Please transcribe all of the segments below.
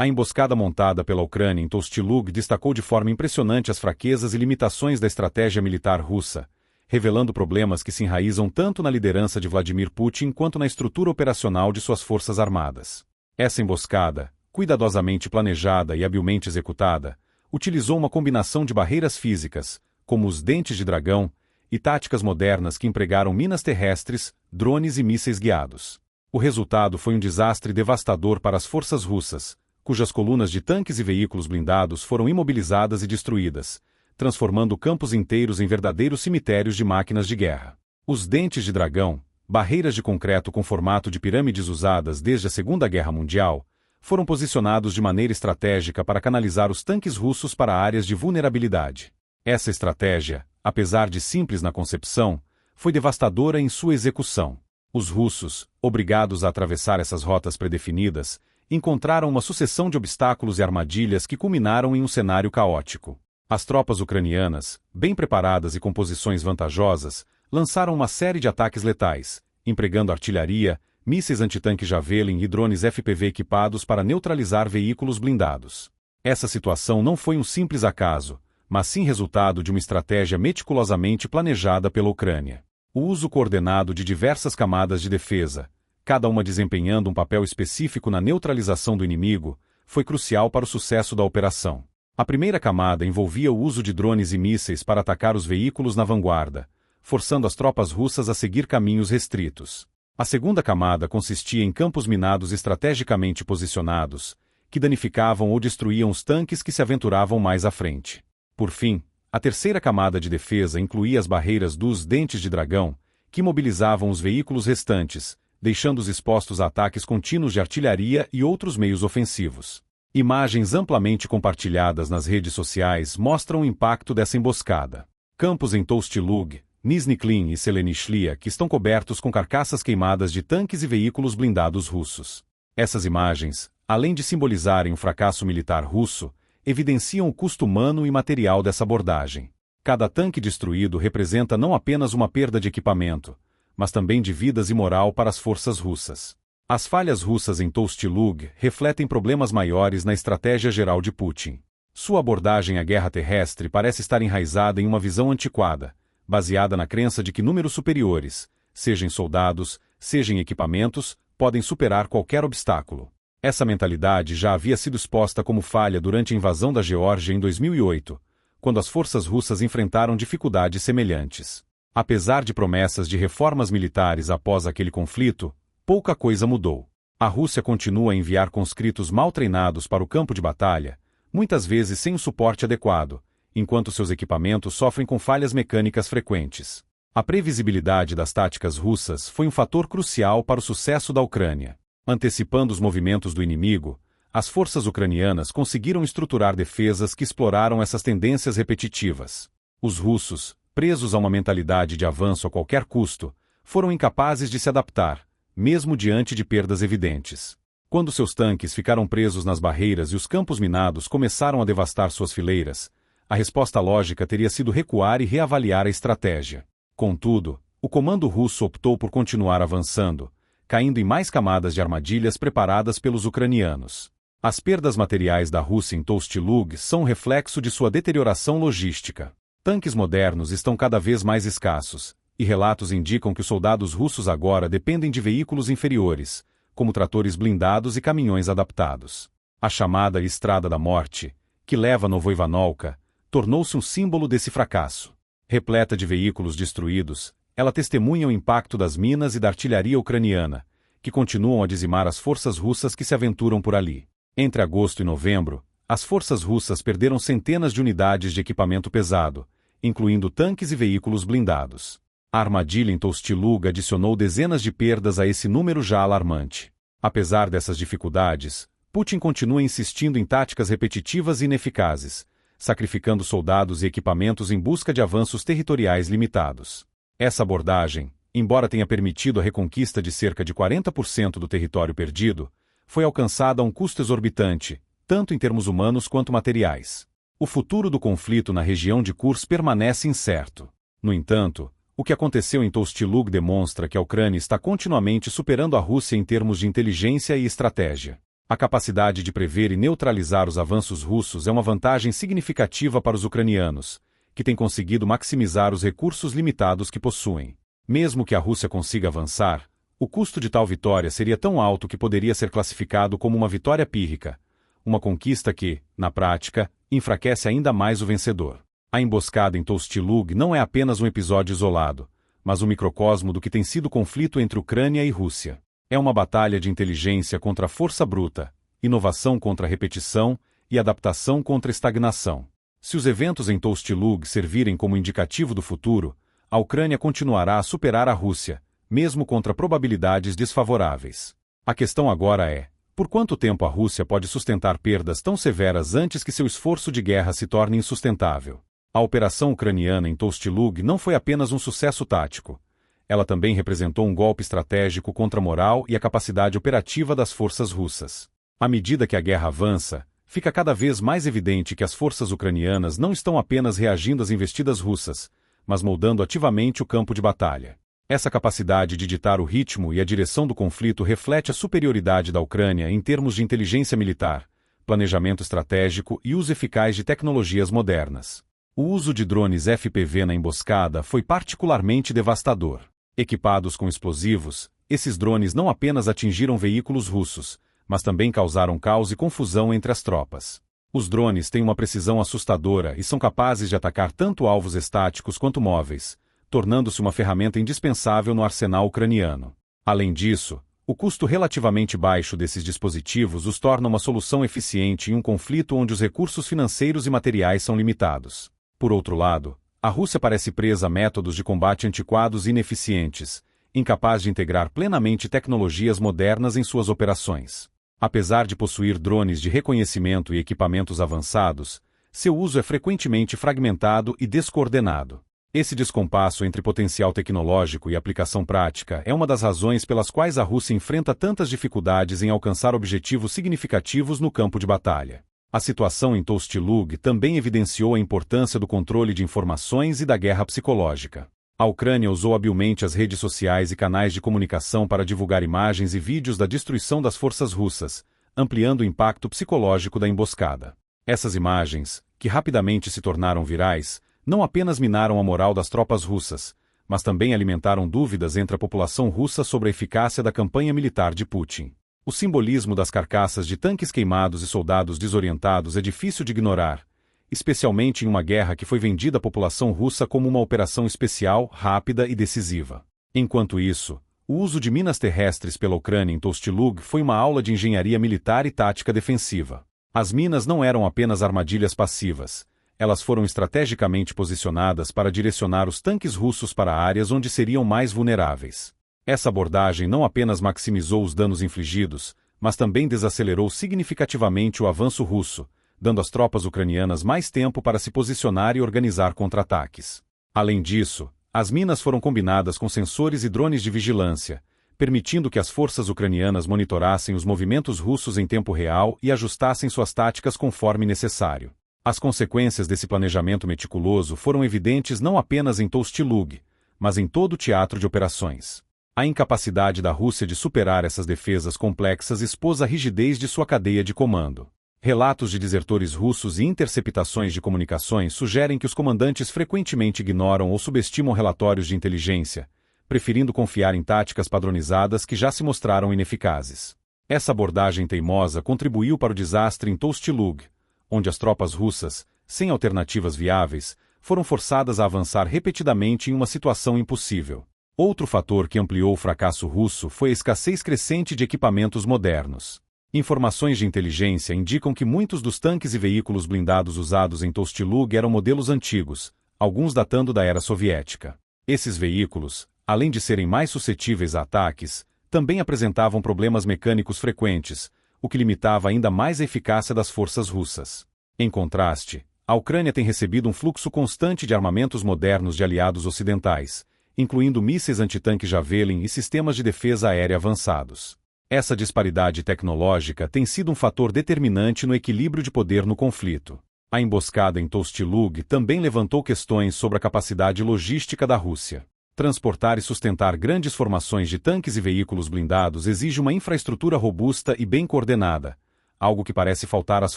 A emboscada montada pela Ucrânia em Tostilug destacou de forma impressionante as fraquezas e limitações da estratégia militar russa, revelando problemas que se enraizam tanto na liderança de Vladimir Putin quanto na estrutura operacional de suas forças armadas. Essa emboscada, cuidadosamente planejada e habilmente executada, utilizou uma combinação de barreiras físicas, como os dentes de dragão, e táticas modernas que empregaram minas terrestres, drones e mísseis guiados. O resultado foi um desastre devastador para as forças russas, cujas colunas de tanques e veículos blindados foram imobilizadas e destruídas, transformando campos inteiros em verdadeiros cemitérios de máquinas de guerra. Os dentes de dragão, barreiras de concreto com formato de pirâmides usadas desde a Segunda Guerra Mundial, foram posicionados de maneira estratégica para canalizar os tanques russos para áreas de vulnerabilidade. Essa estratégia, apesar de simples na concepção, foi devastadora em sua execução. Os russos, obrigados a atravessar essas rotas predefinidas, encontraram uma sucessão de obstáculos e armadilhas que culminaram em um cenário caótico. As tropas ucranianas, bem preparadas e com posições vantajosas, lançaram uma série de ataques letais, empregando artilharia, mísseis antitanque Javelin e drones FPV equipados para neutralizar veículos blindados. Essa situação não foi um simples acaso, mas sim resultado de uma estratégia meticulosamente planejada pela Ucrânia. O uso coordenado de diversas camadas de defesa, cada uma desempenhando um papel específico na neutralização do inimigo, foi crucial para o sucesso da operação. A primeira camada envolvia o uso de drones e mísseis para atacar os veículos na vanguarda, forçando as tropas russas a seguir caminhos restritos. A segunda camada consistia em campos minados estrategicamente posicionados, que danificavam ou destruíam os tanques que se aventuravam mais à frente. Por fim, a terceira camada de defesa incluía as barreiras dos dentes de dragão, que mobilizavam os veículos restantes, deixando-os expostos a ataques contínuos de artilharia e outros meios ofensivos. Imagens amplamente compartilhadas nas redes sociais mostram o impacto dessa emboscada. Campos em Tostilug, Nizhny Klin e Selenishlia que estão cobertos com carcaças queimadas de tanques e veículos blindados russos. Essas imagens, além de simbolizarem o fracasso militar russo, evidenciam o custo humano e material dessa abordagem. Cada tanque destruído representa não apenas uma perda de equipamento, mas também de vidas e moral para as forças russas. As falhas russas em Tostilug refletem problemas maiores na estratégia geral de Putin. Sua abordagem à guerra terrestre parece estar enraizada em uma visão antiquada, baseada na crença de que números superiores, seja em soldados, seja em equipamentos, podem superar qualquer obstáculo. Essa mentalidade já havia sido exposta como falha durante a invasão da Geórgia em 2008, quando as forças russas enfrentaram dificuldades semelhantes. Apesar de promessas de reformas militares após aquele conflito, pouca coisa mudou. A Rússia continua a enviar conscritos mal treinados para o campo de batalha, muitas vezes sem o suporte adequado, enquanto seus equipamentos sofrem com falhas mecânicas frequentes. A previsibilidade das táticas russas foi um fator crucial para o sucesso da Ucrânia. Antecipando os movimentos do inimigo, as forças ucranianas conseguiram estruturar defesas que exploraram essas tendências repetitivas. Os russos, presos a uma mentalidade de avanço a qualquer custo, foram incapazes de se adaptar, mesmo diante de perdas evidentes. Quando seus tanques ficaram presos nas barreiras e os campos minados começaram a devastar suas fileiras, a resposta lógica teria sido recuar e reavaliar a estratégia. Contudo, o comando russo optou por continuar avançando, caindo em mais camadas de armadilhas preparadas pelos ucranianos. As perdas materiais da Rússia em Tostilug são um reflexo de sua deterioração logística. Tanques modernos estão cada vez mais escassos, e relatos indicam que os soldados russos agora dependem de veículos inferiores, como tratores blindados e caminhões adaptados. A chamada Estrada da Morte, que leva a Novoivanovka, tornou-se um símbolo desse fracasso. Repleta de veículos destruídos, ela testemunha o impacto das minas e da artilharia ucraniana, que continuam a dizimar as forças russas que se aventuram por ali. Entre agosto e novembro, as forças russas perderam centenas de unidades de equipamento pesado, incluindo tanques e veículos blindados. A armadilha em Tostilug adicionou dezenas de perdas a esse número já alarmante. Apesar dessas dificuldades, Putin continua insistindo em táticas repetitivas e ineficazes, sacrificando soldados e equipamentos em busca de avanços territoriais limitados. Essa abordagem, embora tenha permitido a reconquista de cerca de 40% do território perdido, foi alcançada a um custo exorbitante, tanto em termos humanos quanto materiais. O futuro do conflito na região de Kursk permanece incerto. No entanto, o que aconteceu em Tostilug demonstra que a Ucrânia está continuamente superando a Rússia em termos de inteligência e estratégia. A capacidade de prever e neutralizar os avanços russos é uma vantagem significativa para os ucranianos, que têm conseguido maximizar os recursos limitados que possuem. Mesmo que a Rússia consiga avançar, o custo de tal vitória seria tão alto que poderia ser classificado como uma vitória pírrica, uma conquista que, na prática, enfraquece ainda mais o vencedor. A emboscada em Tostilug não é apenas um episódio isolado, mas um microcosmo do que tem sido o conflito entre Ucrânia e Rússia. É uma batalha de inteligência contra a força bruta, inovação contra a repetição e adaptação contra a estagnação. Se os eventos em Tostilug servirem como indicativo do futuro, a Ucrânia continuará a superar a Rússia, mesmo contra probabilidades desfavoráveis. A questão agora é: por quanto tempo a Rússia pode sustentar perdas tão severas antes que seu esforço de guerra se torne insustentável? A operação ucraniana em Tostilug não foi apenas um sucesso tático. Ela também representou um golpe estratégico contra a moral e a capacidade operativa das forças russas. À medida que a guerra avança, fica cada vez mais evidente que as forças ucranianas não estão apenas reagindo às investidas russas, mas moldando ativamente o campo de batalha. Essa capacidade de ditar o ritmo e a direção do conflito reflete a superioridade da Ucrânia em termos de inteligência militar, planejamento estratégico e uso eficaz de tecnologias modernas. O uso de drones FPV na emboscada foi particularmente devastador. Equipados com explosivos, esses drones não apenas atingiram veículos russos, mas também causaram caos e confusão entre as tropas. Os drones têm uma precisão assustadora e são capazes de atacar tanto alvos estáticos quanto móveis, tornando-se uma ferramenta indispensável no arsenal ucraniano. Além disso, o custo relativamente baixo desses dispositivos os torna uma solução eficiente em um conflito onde os recursos financeiros e materiais são limitados. Por outro lado, a Rússia parece presa a métodos de combate antiquados e ineficientes, incapaz de integrar plenamente tecnologias modernas em suas operações. Apesar de possuir drones de reconhecimento e equipamentos avançados, seu uso é frequentemente fragmentado e descoordenado. Esse descompasso entre potencial tecnológico e aplicação prática é uma das razões pelas quais a Rússia enfrenta tantas dificuldades em alcançar objetivos significativos no campo de batalha. A situação em Tostilug também evidenciou a importância do controle de informações e da guerra psicológica. A Ucrânia usou habilmente as redes sociais e canais de comunicação para divulgar imagens e vídeos da destruição das forças russas, ampliando o impacto psicológico da emboscada. Essas imagens, que rapidamente se tornaram virais, não apenas minaram a moral das tropas russas, mas também alimentaram dúvidas entre a população russa sobre a eficácia da campanha militar de Putin. O simbolismo das carcaças de tanques queimados e soldados desorientados é difícil de ignorar, especialmente em uma guerra que foi vendida à população russa como uma operação especial, rápida e decisiva. Enquanto isso, o uso de minas terrestres pela Ucrânia em Tostilug foi uma aula de engenharia militar e tática defensiva. As minas não eram apenas armadilhas passivas, elas foram estrategicamente posicionadas para direcionar os tanques russos para áreas onde seriam mais vulneráveis. Essa abordagem não apenas maximizou os danos infligidos, mas também desacelerou significativamente o avanço russo, dando às tropas ucranianas mais tempo para se posicionar e organizar contra-ataques. Além disso, as minas foram combinadas com sensores e drones de vigilância, permitindo que as forças ucranianas monitorassem os movimentos russos em tempo real e ajustassem suas táticas conforme necessário. As consequências desse planejamento meticuloso foram evidentes não apenas em Tostilug, mas em todo o teatro de operações. A incapacidade da Rússia de superar essas defesas complexas expôs a rigidez de sua cadeia de comando. Relatos de desertores russos e interceptações de comunicações sugerem que os comandantes frequentemente ignoram ou subestimam relatórios de inteligência, preferindo confiar em táticas padronizadas que já se mostraram ineficazes. Essa abordagem teimosa contribuiu para o desastre em Tostilug, onde as tropas russas, sem alternativas viáveis, foram forçadas a avançar repetidamente em uma situação impossível. Outro fator que ampliou o fracasso russo foi a escassez crescente de equipamentos modernos. Informações de inteligência indicam que muitos dos tanques e veículos blindados usados em Tostilug eram modelos antigos, alguns datando da era soviética. Esses veículos, além de serem mais suscetíveis a ataques, também apresentavam problemas mecânicos frequentes, o que limitava ainda mais a eficácia das forças russas. Em contraste, a Ucrânia tem recebido um fluxo constante de armamentos modernos de aliados ocidentais, incluindo mísseis antitanque Javelin e sistemas de defesa aérea avançados. Essa disparidade tecnológica tem sido um fator determinante no equilíbrio de poder no conflito. A emboscada em Tostilug também levantou questões sobre a capacidade logística da Rússia. Transportar e sustentar grandes formações de tanques e veículos blindados exige uma infraestrutura robusta e bem coordenada, algo que parece faltar às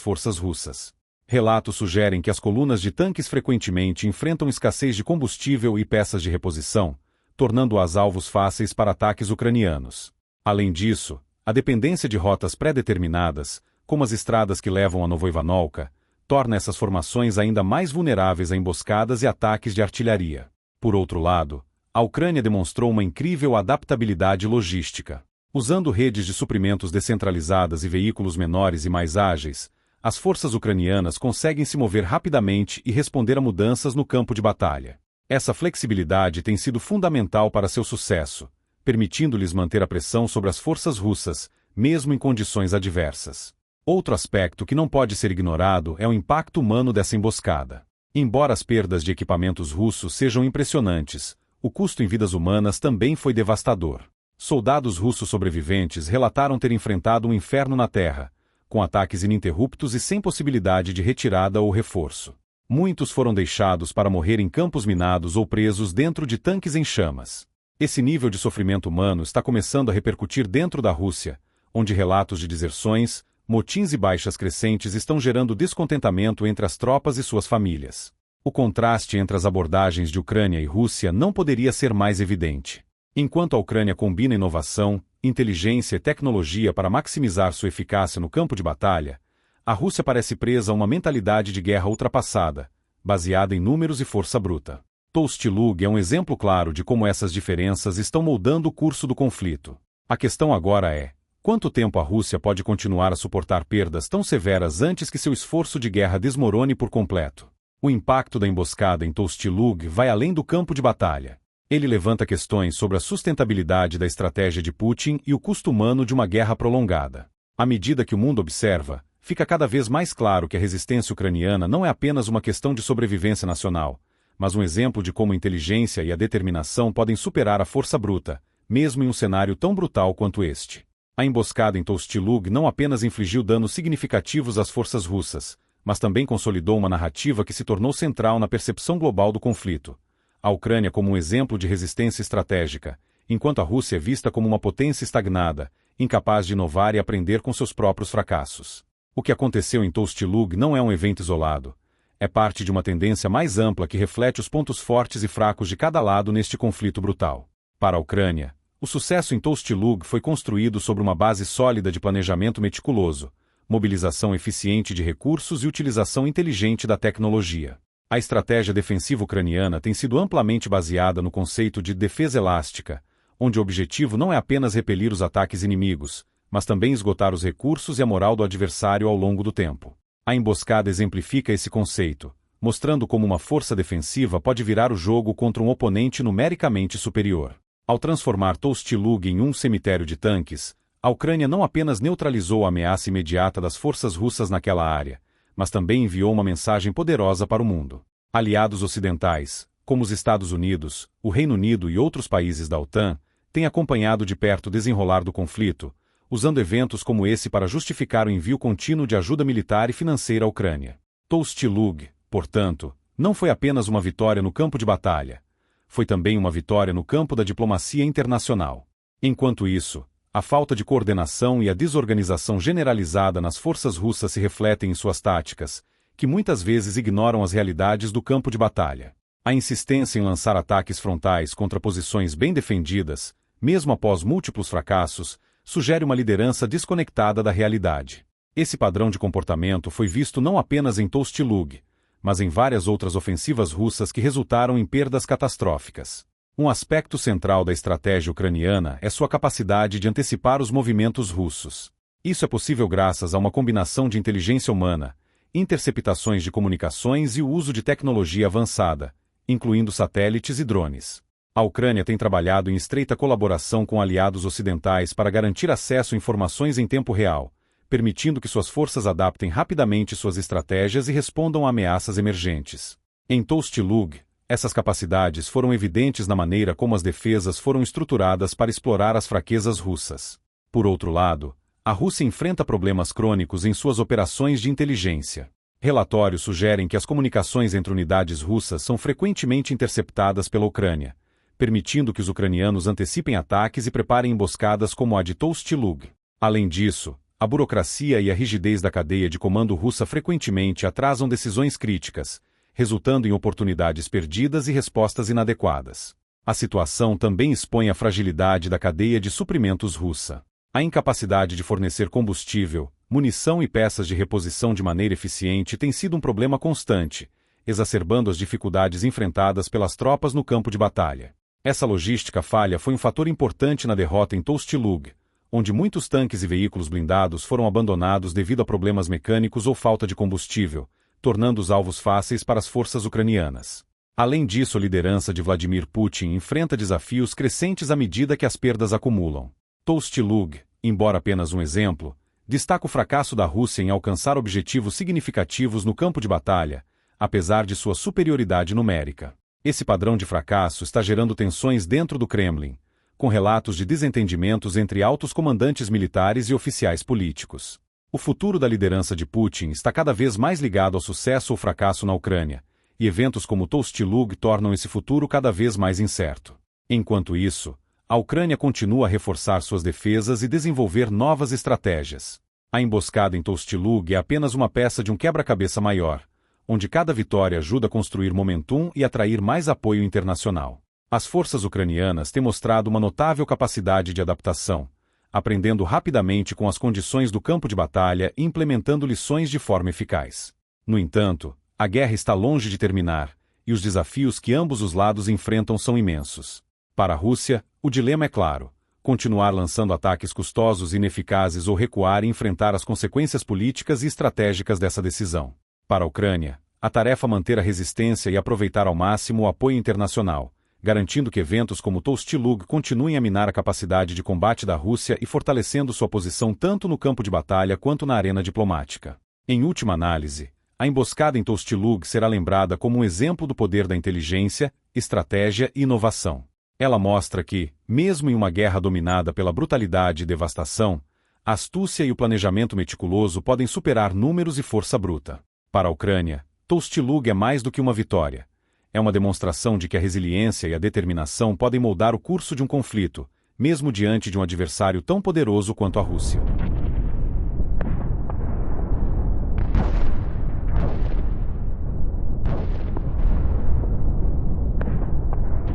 forças russas. Relatos sugerem que as colunas de tanques frequentemente enfrentam escassez de combustível e peças de reposição, tornando-as alvos fáceis para ataques ucranianos. Além disso, a dependência de rotas pré-determinadas, como as estradas que levam a Novoivanovka, torna essas formações ainda mais vulneráveis a emboscadas e ataques de artilharia. Por outro lado, a Ucrânia demonstrou uma incrível adaptabilidade logística. Usando redes de suprimentos descentralizadas e veículos menores e mais ágeis, as forças ucranianas conseguem se mover rapidamente e responder a mudanças no campo de batalha. Essa flexibilidade tem sido fundamental para seu sucesso, permitindo-lhes manter a pressão sobre as forças russas, mesmo em condições adversas. Outro aspecto que não pode ser ignorado é o impacto humano dessa emboscada. Embora as perdas de equipamentos russos sejam impressionantes, o custo em vidas humanas também foi devastador. Soldados russos sobreviventes relataram ter enfrentado um inferno na terra, com ataques ininterruptos e sem possibilidade de retirada ou reforço. Muitos foram deixados para morrer em campos minados ou presos dentro de tanques em chamas. Esse nível de sofrimento humano está começando a repercutir dentro da Rússia, onde relatos de deserções, motins e baixas crescentes estão gerando descontentamento entre as tropas e suas famílias. O contraste entre as abordagens de Ucrânia e Rússia não poderia ser mais evidente. Enquanto a Ucrânia combina inovação, inteligência e tecnologia para maximizar sua eficácia no campo de batalha, a Rússia parece presa a uma mentalidade de guerra ultrapassada, baseada em números e força bruta. Tostilug é um exemplo claro de como essas diferenças estão moldando o curso do conflito. A questão agora é: quanto tempo a Rússia pode continuar a suportar perdas tão severas antes que seu esforço de guerra desmorone por completo? O impacto da emboscada em Tostilug vai além do campo de batalha. Ele levanta questões sobre a sustentabilidade da estratégia de Putin e o custo humano de uma guerra prolongada. À medida que o mundo observa, fica cada vez mais claro que a resistência ucraniana não é apenas uma questão de sobrevivência nacional, mas um exemplo de como a inteligência e a determinação podem superar a força bruta, mesmo em um cenário tão brutal quanto este. A emboscada em Tostilug não apenas infligiu danos significativos às forças russas, mas também consolidou uma narrativa que se tornou central na percepção global do conflito. A Ucrânia como um exemplo de resistência estratégica, enquanto a Rússia é vista como uma potência estagnada, incapaz de inovar e aprender com seus próprios fracassos. O que aconteceu em Tostilug não é um evento isolado. É parte de uma tendência mais ampla que reflete os pontos fortes e fracos de cada lado neste conflito brutal. Para a Ucrânia, o sucesso em Tostilug foi construído sobre uma base sólida de planejamento meticuloso, mobilização eficiente de recursos e utilização inteligente da tecnologia. A estratégia defensiva ucraniana tem sido amplamente baseada no conceito de defesa elástica, onde o objetivo não é apenas repelir os ataques inimigos, mas também esgotar os recursos e a moral do adversário ao longo do tempo. A emboscada exemplifica esse conceito, mostrando como uma força defensiva pode virar o jogo contra um oponente numericamente superior. Ao transformar Tostilug em um cemitério de tanques, a Ucrânia não apenas neutralizou a ameaça imediata das forças russas naquela área, mas também enviou uma mensagem poderosa para o mundo. Aliados ocidentais, como os Estados Unidos, o Reino Unido e outros países da OTAN, têm acompanhado de perto o desenrolar do conflito, usando eventos como esse para justificar o envio contínuo de ajuda militar e financeira à Ucrânia. Tostilug, portanto, não foi apenas uma vitória no campo de batalha, foi também uma vitória no campo da diplomacia internacional. Enquanto isso, a falta de coordenação e a desorganização generalizada nas forças russas se refletem em suas táticas, que muitas vezes ignoram as realidades do campo de batalha. A insistência em lançar ataques frontais contra posições bem defendidas, mesmo após múltiplos fracassos, sugere uma liderança desconectada da realidade. Esse padrão de comportamento foi visto não apenas em Tostilug, mas em várias outras ofensivas russas que resultaram em perdas catastróficas. Um aspecto central da estratégia ucraniana é sua capacidade de antecipar os movimentos russos. Isso é possível graças a uma combinação de inteligência humana, interceptações de comunicações e o uso de tecnologia avançada, incluindo satélites e drones. A Ucrânia tem trabalhado em estreita colaboração com aliados ocidentais para garantir acesso a informações em tempo real, permitindo que suas forças adaptem rapidamente suas estratégias e respondam a ameaças emergentes. Em Tostilug, essas capacidades foram evidentes na maneira como as defesas foram estruturadas para explorar as fraquezas russas. Por outro lado, a Rússia enfrenta problemas crônicos em suas operações de inteligência. Relatórios sugerem que as comunicações entre unidades russas são frequentemente interceptadas pela Ucrânia, permitindo que os ucranianos antecipem ataques e preparem emboscadas como a de Toust-Lug. Além disso, a burocracia e a rigidez da cadeia de comando russa frequentemente atrasam decisões críticas, resultando em oportunidades perdidas e respostas inadequadas. A situação também expõe a fragilidade da cadeia de suprimentos russa. A incapacidade de fornecer combustível, munição e peças de reposição de maneira eficiente tem sido um problema constante, exacerbando as dificuldades enfrentadas pelas tropas no campo de batalha. Essa logística falha foi um fator importante na derrota em Toust-Lug, onde muitos tanques e veículos blindados foram abandonados devido a problemas mecânicos ou falta de combustível, tornando-os alvos fáceis para as forças ucranianas. Além disso, a liderança de Vladimir Putin enfrenta desafios crescentes à medida que as perdas acumulam. Toust-Lug, embora apenas um exemplo, destaca o fracasso da Rússia em alcançar objetivos significativos no campo de batalha, apesar de sua superioridade numérica. Esse padrão de fracasso está gerando tensões dentro do Kremlin, com relatos de desentendimentos entre altos comandantes militares e oficiais políticos. O futuro da liderança de Putin está cada vez mais ligado ao sucesso ou fracasso na Ucrânia, e eventos como Toust-Lug tornam esse futuro cada vez mais incerto. Enquanto isso, a Ucrânia continua a reforçar suas defesas e desenvolver novas estratégias. A emboscada em Toust-Lug é apenas uma peça de um quebra-cabeça maior, onde cada vitória ajuda a construir momentum e atrair mais apoio internacional. As forças ucranianas têm mostrado uma notável capacidade de adaptação, aprendendo rapidamente com as condições do campo de batalha e implementando lições de forma eficaz. No entanto, a guerra está longe de terminar, e os desafios que ambos os lados enfrentam são imensos. Para a Rússia, o dilema é claro: continuar lançando ataques custosos e ineficazes ou recuar e enfrentar as consequências políticas e estratégicas dessa decisão. Para a Ucrânia, a tarefa é manter a resistência e aproveitar ao máximo o apoio internacional, garantindo que eventos como Toust-Lug continuem a minar a capacidade de combate da Rússia e fortalecendo sua posição tanto no campo de batalha quanto na arena diplomática. Em última análise, a emboscada em Toust-Lug será lembrada como um exemplo do poder da inteligência, estratégia e inovação. Ela mostra que, mesmo em uma guerra dominada pela brutalidade e devastação, a astúcia e o planejamento meticuloso podem superar números e força bruta. Para a Ucrânia, Toust-Lug é mais do que uma vitória. É uma demonstração de que a resiliência e a determinação podem moldar o curso de um conflito, mesmo diante de um adversário tão poderoso quanto a Rússia.